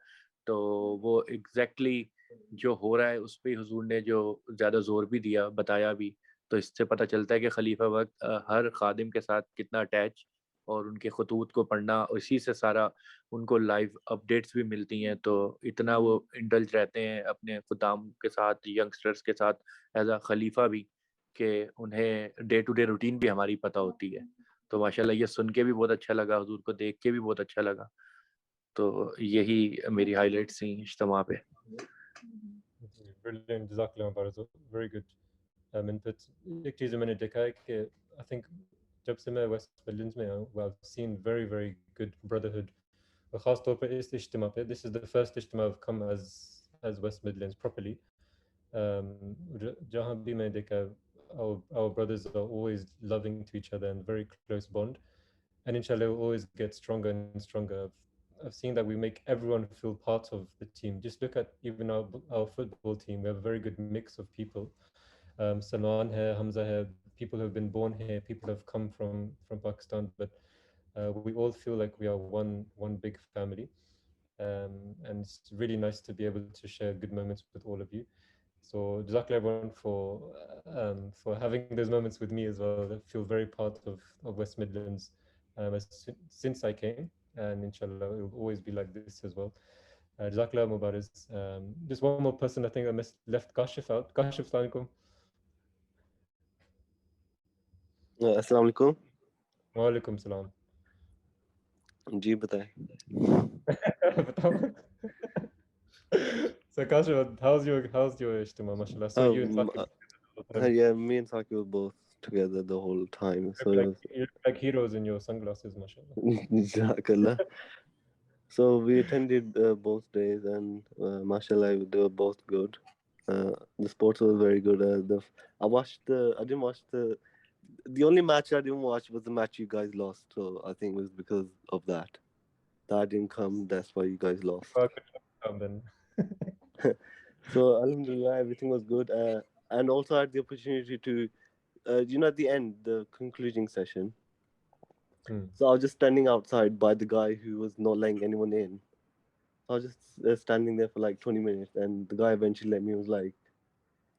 K: तो वो एग्जैक्टली जो हो रहा है उस पर हुजूर ने जो ज़्यादा जोर भी दिया, बताया भी। तो इससे पता चलता है कि खलीफा वक्त हर खादिम के साथ कितना अटैच और उनके खतूत को पढ़ना, इसी से सारा उनको लाइव अपडेट्स भी मिलती हैं, तो इतना वो इंडल्ज रहते हैं अपने खुदाम के साथ, यंगस्टर्स के साथ एज अ खलीफा भी, कि उन्हें डे टू डे रूटीन भी हमारी पता होती है। तो माशाल्लाह ये सुन के भी बहुत अच्छा लगा, हुजूर को देख के भी बहुत अच्छा लगा। तो यही मेरी हाइलाइट्स थी इज्तिमा पे।
B: Brilliant, Jazakallah Barazul, very good input. एक चीज़ जो मैंने देखा है कि I think जब से मैं वेस्ट मिडलैंड्स में हूँ, I've seen very very good brotherhood, और ख़ास तौर पे इस इज्तिमा पे, this is the first इज्तिमा I've come as West Midlands properly. जहाँ भी मैं देखा, our brothers are always loving to each other and very close bond, and inshallah will always get stronger and stronger. I've seen that we make everyone feel part of the team. Just look at even our football team. We have a very good mix of people. Salman here, Hamza here, people who have been born here, people who have come from Pakistan, but we all feel like we are one big family. And it's really nice to be able to share good moments with all of you. So Jazakallah everyone for having those moments with me as well. I feel very part of West Midlands since I came, and inshallah it will always be like this as well. Jazakallah Mubarak. Just one more person, I think I left Kashif out. Kashif, Assalamu alaikum.
L: अस्सलाम वालेकुम।
B: वालेकुम सलाम।
L: जी बताएं।
B: बताओ। So Kashif, how's your ijtima, mashallah? So you and Saqib,
L: Yeah, me and Saki were both together the whole time. So
B: you look like heroes in your sunglasses, mashallah.
L: Jazakallah. So we attended both days, and mashallah, they were both good. The sports was very good. I didn't watch the only match I didn't watch was the match you guys lost. So I think it was because of that. That didn't come. That's why you guys lost.
B: Then.
L: So alhamdulillah, everything was good. And also I had the opportunity to, at the end, the concluding session. So I was just standing outside by the guy who was not letting anyone in. I was just standing there for like 20 minutes, and the guy eventually let me. He was like,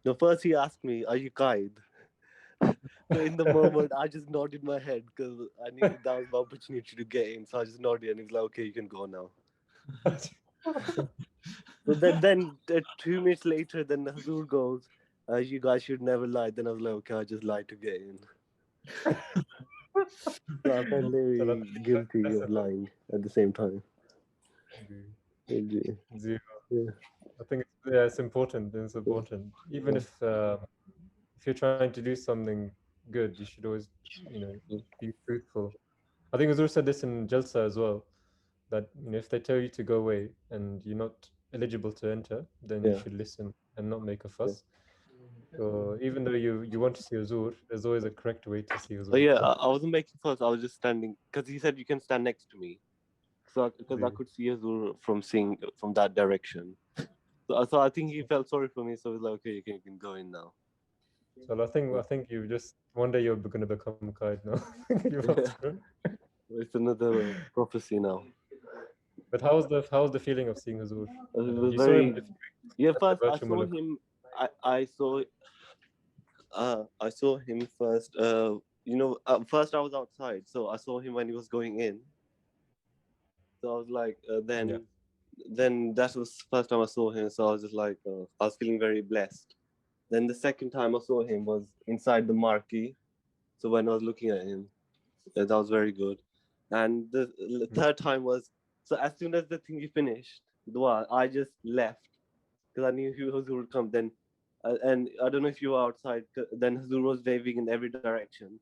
L: no, first he asked me, "Are you Qaid?" So in the moment, I just nodded my head because I knew that was my opportunity to get in. So I just nodded, and he was like, "Okay, you can go now." So then 2 minutes later, then Hazur goes, "You guys should never lie." Then I was like, "Okay, I just lied to get in." So I felt very guilty of lying at the same time.
B: Yeah. I think it's important. It's important. Even if you're trying to do something good, you should always, be truthful. I think Azur said this in Jalsa as well, that if they tell you to go away and you're not eligible to enter, then you should listen and not make a fuss. So even though you want to see Azur, there's always a correct way to see Azur.
L: Oh yeah, I wasn't making fuss. I was just standing because he said you can stand next to me, so because I could see Azur from that direction. So I think he felt sorry for me. So he was like, "Okay, you can go in now."
B: So I think you just one day you're going to become Qaid now.
L: It's another prophecy now.
B: But how's the feeling of seeing Hazur?
L: It was
B: You
L: very.
B: saw him
L: Yeah,
B: at
L: first
B: the
L: I
B: virtual
L: saw
B: Mulak.
L: him. I saw him first. First I was outside, so I saw him when he was going in. So I was like, then that was the first time I saw him. So I was just like, I was feeling very blessed. Then the second time I saw him was inside the marquee. So when I was looking at him, that was very good. And the third time was, so as soon as the thingy finished, dua, I just left because I knew Hazur would come. Then, and I don't know if you were outside. Then Hazur was waving in every direction,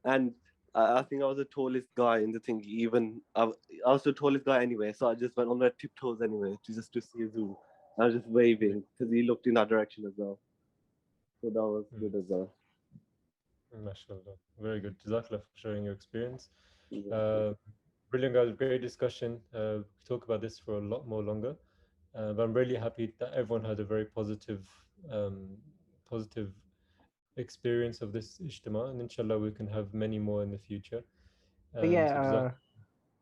L: and I think I was the tallest guy in the thingy. Even I was the tallest guy anyway, so I just went on my tiptoes anyway just to see Hazur. I was just waving because he looked in that direction as well. So that was good as well.
B: MashaAllah. Very good. Jazakallah for sharing your experience. Brilliant, guys. Great discussion. We talk about this for a lot more longer. But I'm really happy that everyone had a very positive experience of this ijtima, and inshallah we can have many more in the future.
C: I want to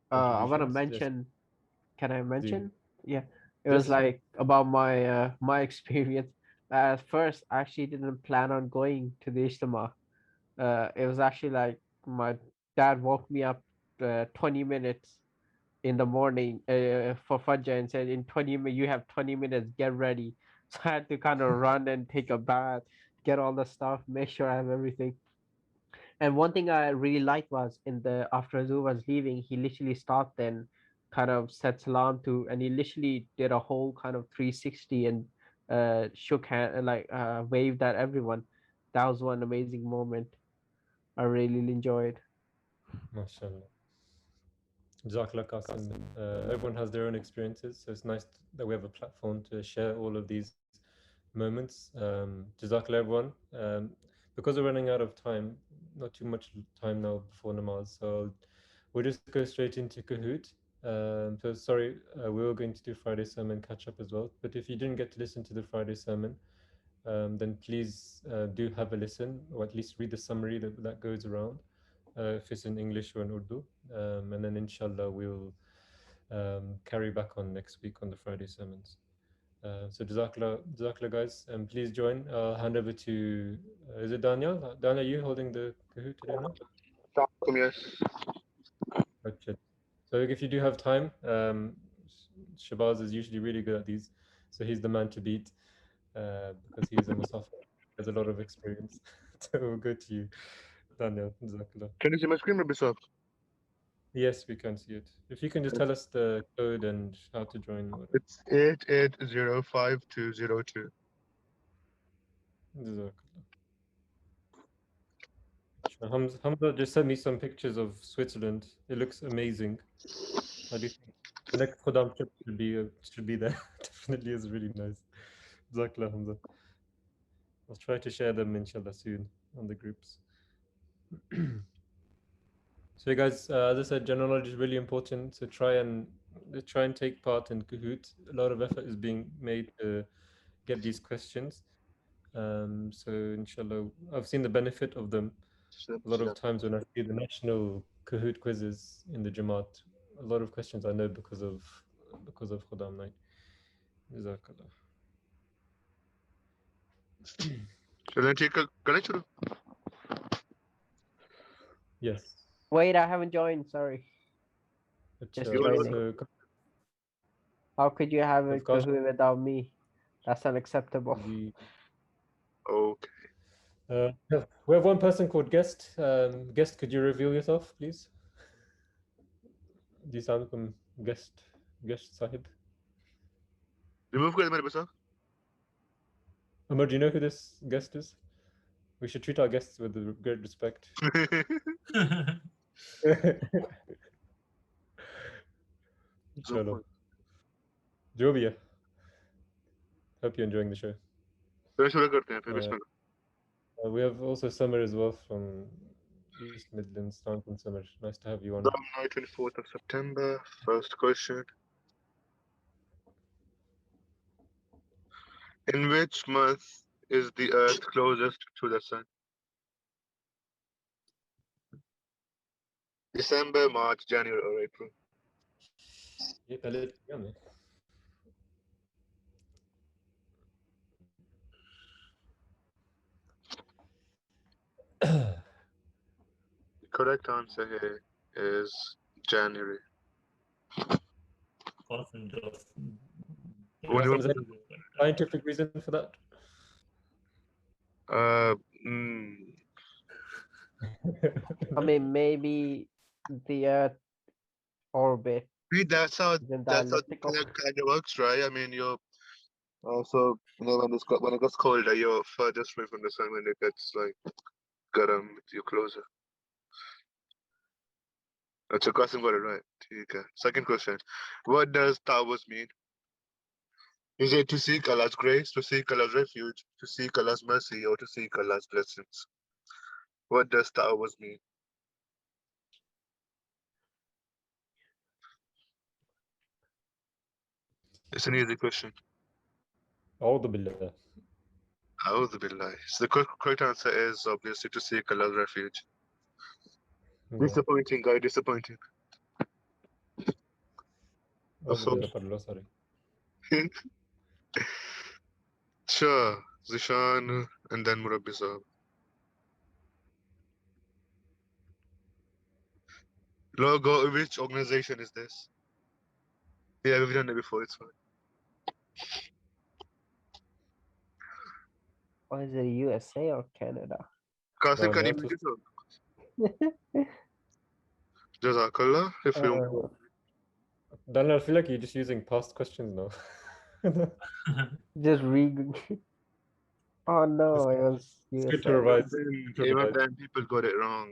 B: contributions.
C: mention. Can I mention? Yeah, it
B: Yes.
C: was like about my my experience. At first, I actually didn't plan on going to the Ijtima. It was actually like my Dad woke me up 20 minutes in the morning for Fajr and said, in 20 minutes, you have 20 minutes, get ready. So I had to kind of run and take a bath, get all the stuff, make sure I have everything. And one thing I really liked was in the after Azur was leaving, he literally stopped and kind of said salam to, and he literally did a whole kind of 360 and shook hand, like waved at everyone. That was one amazing moment I really enjoyed.
B: MashaAllah. Jazakallah Qasim. Everyone has their own experiences, so it's nice that we have a platform to share all of these moments. Jazakallah everyone. Because we're running out of time, not too much time now before namaz, so we'll just go straight into Kahoot. So sorry, we were going to do Friday sermon catch up as well, but if you didn't get to listen to the Friday sermon, then please do have a listen, or at least read the summary that goes around, if it's in English or in Urdu, and then inshallah we'll carry back on next week on the Friday sermons. So Jazakallah guys, please join. I'll hand over to, is it Daniel? Daniel, are you holding the Kahoot today now?
G: Yes.
B: Okay. So if you do have time, Shabazz is usually really good at these, so he's the man to beat because he is a Musafir, has a lot of experience. So we'll go to you, Daniel. Jazakallah.
G: Can you see my screen, Rabbi Sab?
B: Yes, we can see it. If you can just tell us the code and how to join.
G: It's 880502.
B: Jazakallah. Sure. Hamza just sent me some pictures of Switzerland. It looks amazing. How do you think the next Khuddam trip should be there? Definitely is really nice. Jazakallah, Hamza. I'll try to share them inshallah soon on the groups. So guys, as I said, general knowledge is really important. So try and take part in Kahoot. A lot of effort is being made to get these questions. So inshallah, I've seen the benefit of them. A lot of times when I see the national Kahoot quizzes in the Jamaat, a lot of questions I know because of Khuddam night. Jazakallah.
G: Shall I take a connection?
B: Yes.
C: Wait, I haven't joined. Sorry. Just joining. How could you have a Kahoot without me? That's unacceptable.
G: Okay.
B: We have one person called Guest. Guest, could you reveal yourself, please? Do you sound from Guest Sahib?
G: Remove kar mere pasa.
B: Umar, do you know who this guest is? We should treat our guests with great respect. Chalo. Jobia. Hope you're enjoying the show. We have also Summer as well from East Midlands, Downton Summer. Nice to have you on.
G: 24th of September. First question. In which month is the Earth closest to the Sun? December, March, January, or April? The correct answer here is January.
B: Scientific reason for that?
C: I mean, maybe the Earth orbit.
G: That's how kind of works, right? I mean, you're also, when it gets colder, you're furthest away from the sun. When it gets like garam, you're closer. That's a question, got it right. Okay. Second question. What does Tawas mean? Is it to seek Allah's grace, to seek Allah's refuge, to seek Allah's mercy, or to seek Allah's blessings? What does Tawas mean? It's an easy question.
B: A'udhu billah.
G: A'udhu billah. So the correct answer is obviously to seek Allah's refuge.
B: Yeah.
G: Disappointing, guy, disappointing.
B: Sorry.
G: Sure, Zishan, and then Murabbi Sahab. Logo, which organization is this? Yeah, we've done it before, it's fine.
C: Or is it USA or Canada?
G: Qasim,
B: No,
G: can you
B: not
G: make
B: to-
G: it up? Jazakallah, if you want.
B: Daniel, I feel like you're just using past questions now.
C: Just read. Oh no, it was
B: It's
C: USA.
B: good to revise.
G: Even then, people got it wrong.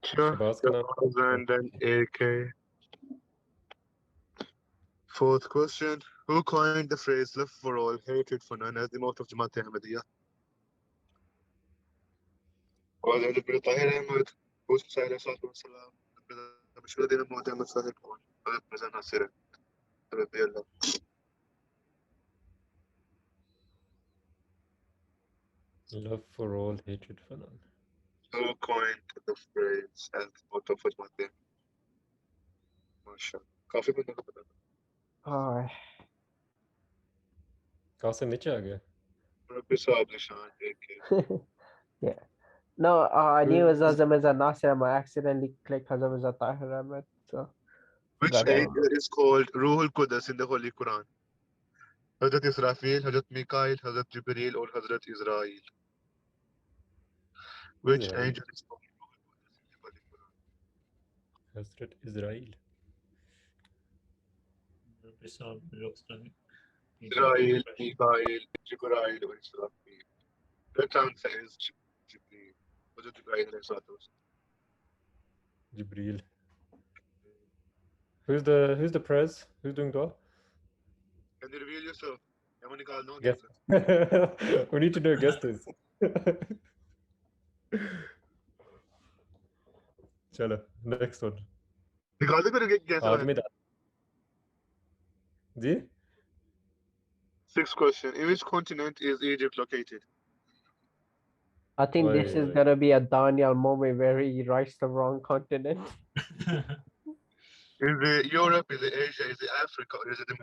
G: Sure,
B: Shabazz, can I-
G: 2000 AK. Fourth question. Who coined the phrase love for all, hatred for none as the motto of Jamaat Ahmadiyya? Was it Hazrat Tahir Ahmad, Husn Sahir Salam, Mashruddin Ahmad Ahmad Sahib, or Hazrat Mirza Nasir, Radiyallah.
B: Love for all, hatred for none.
G: Who coined the phrase as the motto of Jamaat Ahmadiyya? Mashallah. काफी बंदों को पता था.
C: Oh,
B: कहाँ से नीचे आ गया?
G: Rabbi Saab Nishan AK.
C: yeah. No, I knew it was
B: Who-
C: Hazrat Mirza Nasir. I accidentally clicked Hazrat Mirza Tahir Ahmed. So
G: Which
C: got it.
G: angel is called Ruhul Qudus in the Holy Quran? Hazrat Israfil, Hazrat Mikael, Hazrat Jibreel, or Hazrat Israel? Which
B: Israel.
G: angel is called Ruhul Qudus in the Holy Quran?
B: Hazrat Israel.
I: This all looks like
G: Israel, Mikael, Jibreel, or Israfil? Correct answer is Jibreel. Hazrat Jibreel alayhi salatu wasalam.
B: Jibreel. Who's the prez? Who's doing dua?
G: Can you reveal yourself? Yaman nikal no
B: Guest. We need to know guest is. Chalo, next one.
G: Nikal de kar guess.
B: Aadmi da. Ji?
G: Sixth question. In which continent is Egypt located?
C: I think
B: Oi,
C: this is
B: oi.
C: gonna be a Daniel moment where he writes the wrong continent.
G: Is it Europe? Is it Asia? Is it Africa? Or is it the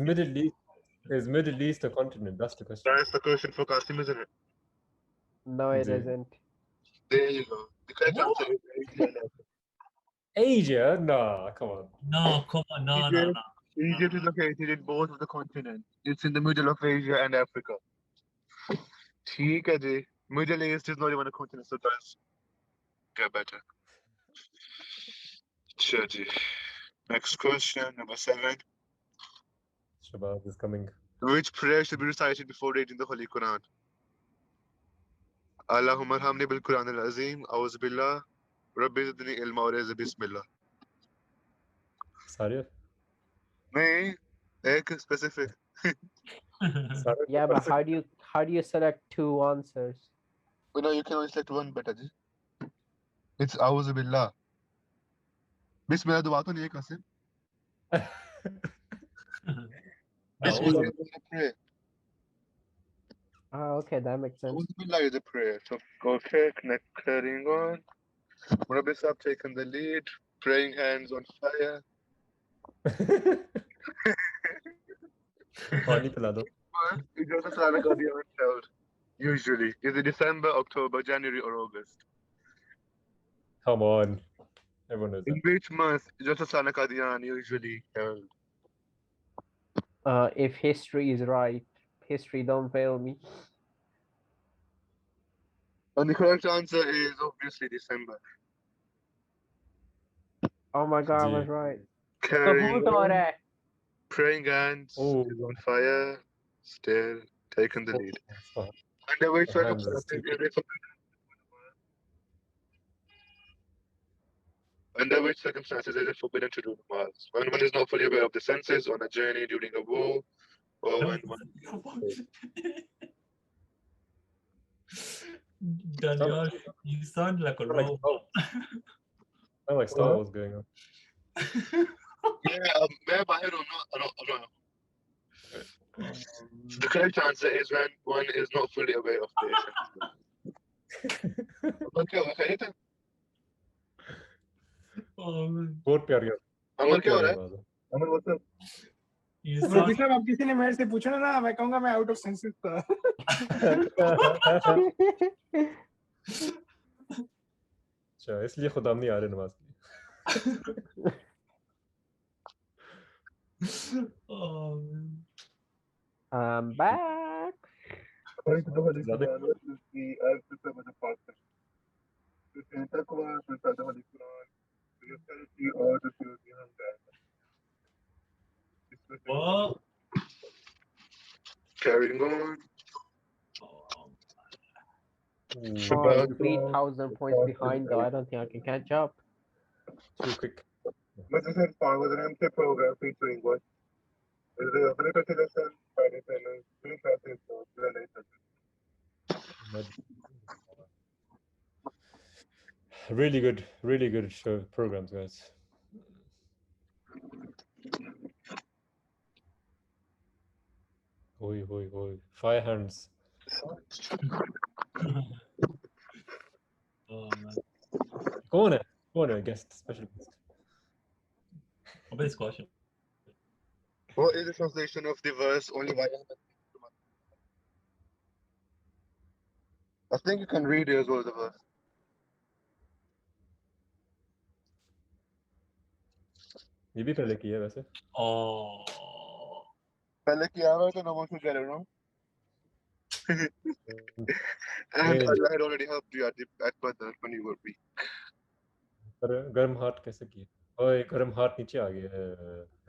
G: Middle East?
B: Is Middle East a continent? That's the question.
G: That's the question for Qasim, isn't it?
C: No, it
B: Ji.
C: isn't.
G: There you go. The correct answer is Asia and Africa.
B: Asia? Nah, come on.
I: No, come on, no.
G: Egypt is located in both of the continents. It's in the middle of Asia and Africa. ठीक है जी. Middle East is not even a continent, so that's get better. Sure ji. Next question, number 7.
B: Shabazz is coming.
G: Which prayer should be recited before reading the Holy Quran? Allahumma arhamni bil Quran al Azim, A'udhu billah, Rabbi zidni ilma wa rizqi bismillah.
B: Saria?
G: नहीं, एक specific.
B: Saria
C: Yeah, but how do you select two answers?
G: But no, you can only select one better ji. It's A'udhu billah. Bismillah दुआ तो नहीं है Qasim. Bismillah is a prayer.
C: Okay, that makes sense.
G: A'udhu billah is a prayer. So okay, carrying on. Rabbi Saab taking the lead, praying hands on fire.
B: पानी पिला दो.
G: Joseph Salana got the held. Usually. Is it December, October, January, or August?
B: Come on. Everyone knows
G: In
B: that.
G: which month Joseph Salana Qadian usually held?
C: If history is right, history don't fail me.
G: And the correct answer is obviously December.
C: Oh my God, I
B: Ji.
C: was right. So
G: Carrying
C: who
G: on,
C: that?
G: praying hands
B: Oh.
G: is on fire, still taking the lead.
B: Oh,
G: Under which
B: the hands
G: circumstances
B: is too-
G: is it forbidden? Under which circumstances is it forbidden to do namaz? When one is not fully aware of the senses, on a journey, during a war, or when one
I: Daniel, you sound like a robot.
B: Sound like Star Wars going on.
G: Yeah, I don't know. So the correct answer is when one is not fully aware of the senses. Okay.
B: बहुत प्यारी
G: अमर क्या हो रहा है?
B: आवाज है.
G: अमर what's up?
I: You
F: Rafi
I: sound,
F: साहब, अब किसी ने मेरे से पूछा ना, मैं कहूंगा मैं आउट ऑफ सेंसेस था.
B: अच्छा इसलिए खुदाम नहीं आ रहे नमाज के लिए
I: Oh, man.
C: I'm back.
G: According to the Holy
B: ज़्यादा
G: Quran, what is the answer with the pastor? To say taqwa, to say the Holy Quran, to your charity, or to your jihad.
I: What?
G: Carrying on.
I: Oh,
C: Oh, I'm 3,000 points behind though. I don't think I can catch up.
B: too quick
G: But this is part of the MC program featuring what? Is the ability to listen, Friday channels, three classes, or
B: really good show programs guys Oi. Fire hands
I: oh man.
B: कौन है guest special guest
I: What is question?
G: What is the translation of the verse only by I think you can read it as well, the verse.
B: ये भी पहले की है वैसे
I: Oh.
G: पहले किया हुआ तो no one should get it wrong. And
B: नहीं,
G: Allah had already helped you at Badr when you were weak.
B: पर गर्म हार्ट कैसे किए ओए गर्म हार्ट नीचे आ गया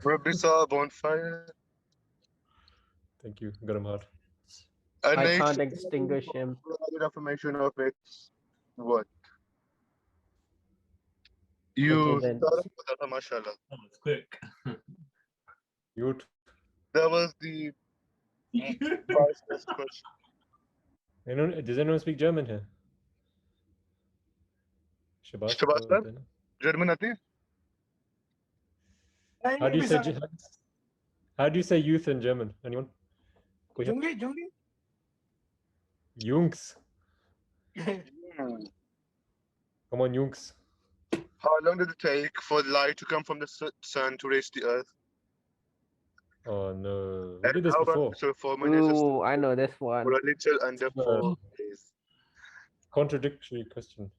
G: Rabbi saw a bonfire.
B: Thank you गर्म heart
G: A
C: I can't
G: nation
C: extinguish him.
G: provided affirmation of its what?
C: It
G: You
C: isn't.
G: started with that, mashallah.
I: That was quick.
B: Youth
G: That was the first question.
B: does anyone speak German here Shabazz
G: Shabazz
B: बोलते हैं ना
G: German आती है?
B: How do you say youth in German? Anyone? कोई है?
F: Jungi.
B: Jungs.
G: Hmm.
B: Come on, Jungs.
G: How long did it take for light to come from the sun to reach the earth?
B: Oh no, we
G: And
B: did this
G: how
B: before.
G: about so 4 minutes
C: Ooh, I know this one.
G: for a little under 4 days?
B: Contradictory question.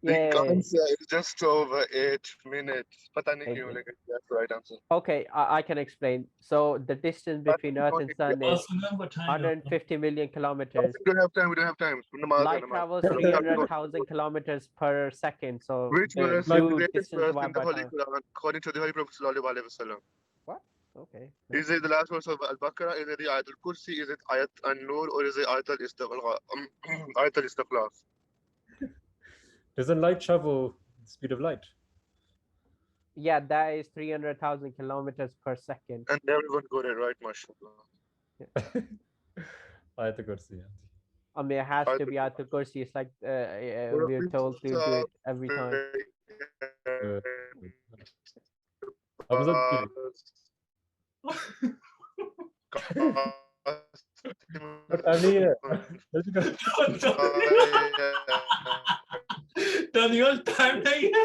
G: The
C: Yay.
G: answer is just over 8 minutes. पता नहीं
C: Eight
G: क्यों,
C: minutes.
G: लेकिन that's the right answer.
C: Okay, I can explain. So the distance between Earth and Sun is
I: Also, remember time.
C: 150 million kilometers.
G: We don't have time. Namaz,
C: Light
G: namaz.
C: travels 300,000 kilometers per second. So
G: Which
C: the
G: verse is the
C: blue
G: greatest
C: distance
G: verse in
C: divided
G: the
C: by
G: Holy
C: time.
G: Quran, according to the Holy Prophet Sallallahu Alaihi Wasallam?
C: What? Okay.
G: Is it the last verse of Al-Baqarah? Is it the Ayat al-Kursi? Is it Ayat an-Nur? Or is it Ayat al-Istiqlal?
B: Doesn't light travel the speed of light?
C: Yeah, that is 300,000 kilometers per second.
G: And everyone got it right, mashallah.
B: Ayat al-Kursi.
C: I mean, it has to be Ayatul Kursi. It's like we're told to do it every time.
B: Hamza What time है? Let's go.
I: Daniel, time नहीं है.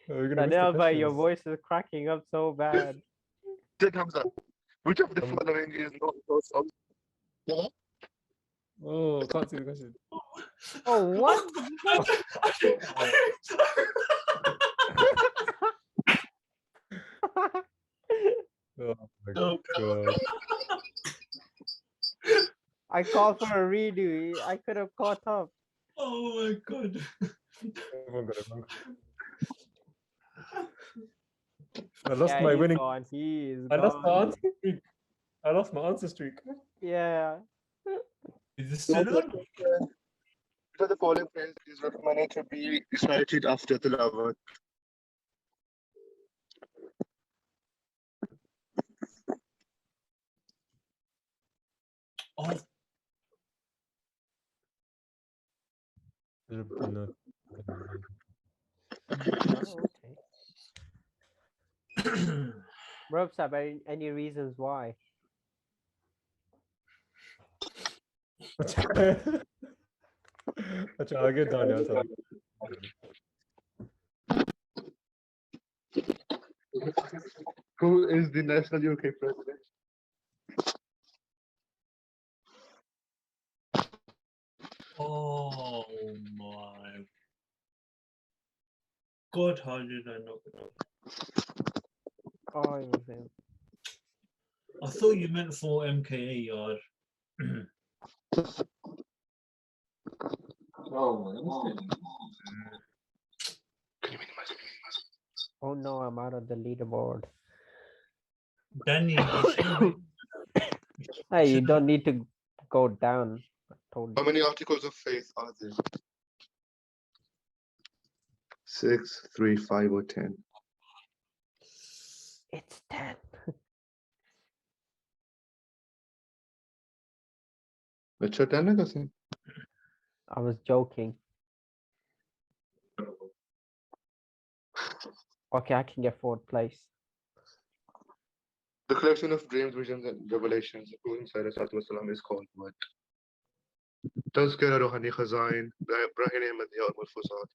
B: We're gonna miss the
C: Daniel, bhai, your
B: questions.
C: voice is cracking up so bad.
G: Take Hamza. Which of the following is not source of? Yeah.
B: Oh, I can't see the question.
C: Oh, what?
B: Oh my god.
C: I called for a redo. I could have caught up.
I: Oh my god.
B: Everyone got it wrong. I lost
C: Yeah,
B: my
C: he's
B: winning.
C: gone. He is
B: I lost my
C: gone.
B: answer streak. I lost my answer streak.
C: Yeah.
I: Is this still on?
G: Which of the following phrase is recommended to be recited after tilawat?
I: Oh,
B: ربنا
C: Oh, okay. Robs, have any reasons why?
B: अच्छा आगे दानिया साहब
G: Who is the national UK president?
I: how did I know?
C: Oh, it was him.
I: I thought you meant for MKA or.
C: Oh no, I'm out of the leaderboard.
I: Danny,
C: Hey, you don't need to go down. I told
G: How
C: you.
G: many articles of faith are there? 6, 3, 5, or 10?
C: It's 10.
G: अच्छा 10 है कैसे?
C: I was joking. Okay, I can get 4th place.
G: The collection of dreams, visions, and revelations of Prophet Muhammad is called what? Tazkira Ruhani Khazain, Brahim Ahmadiyya or Mulfuzat.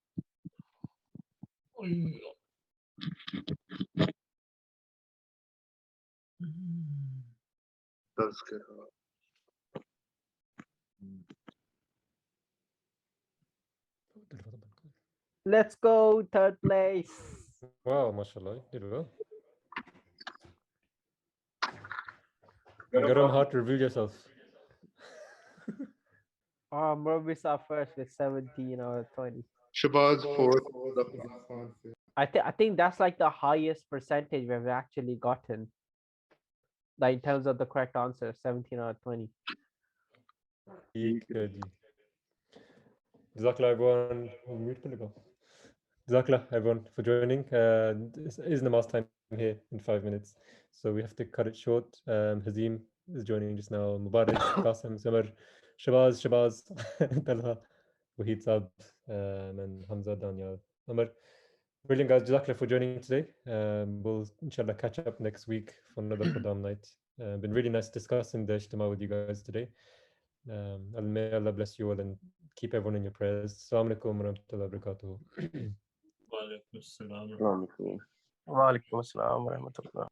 G: Tazkira.
C: Let's go, 3rd place.
B: Wow, mashallah, did well. Garam, how to reveal yourself?
C: Oh, Murbi's are first with 17 out of 20.
G: Shabazz 4th.
C: I think that's like the highest percentage we've actually gotten. Like in terms of the correct answer, 17 out of 20.
B: Jazakallah everyone. Mute पे लगा. Jazakallah everyone for joining. This is namaz time here in 5 minutes, so we have to cut it short. Hazim is joining just now. Mubarak, Qasim, Samar, Shabazz, Talha, Wahid Saab, and Hamza, Daniel, Amar. Brilliant guys, Jazakallah for joining today. We'll inshallah catch up next week for another Khuddam night. Been really nice discussing the Ijtima with you guys today. May Allah bless you all and keep everyone in your prayers. Assalamu alaikum wa rahmatullahi wa barakatuh.
I: Wa alaikum assalam.
H: Wa alaikum assalam wa rahmatullah.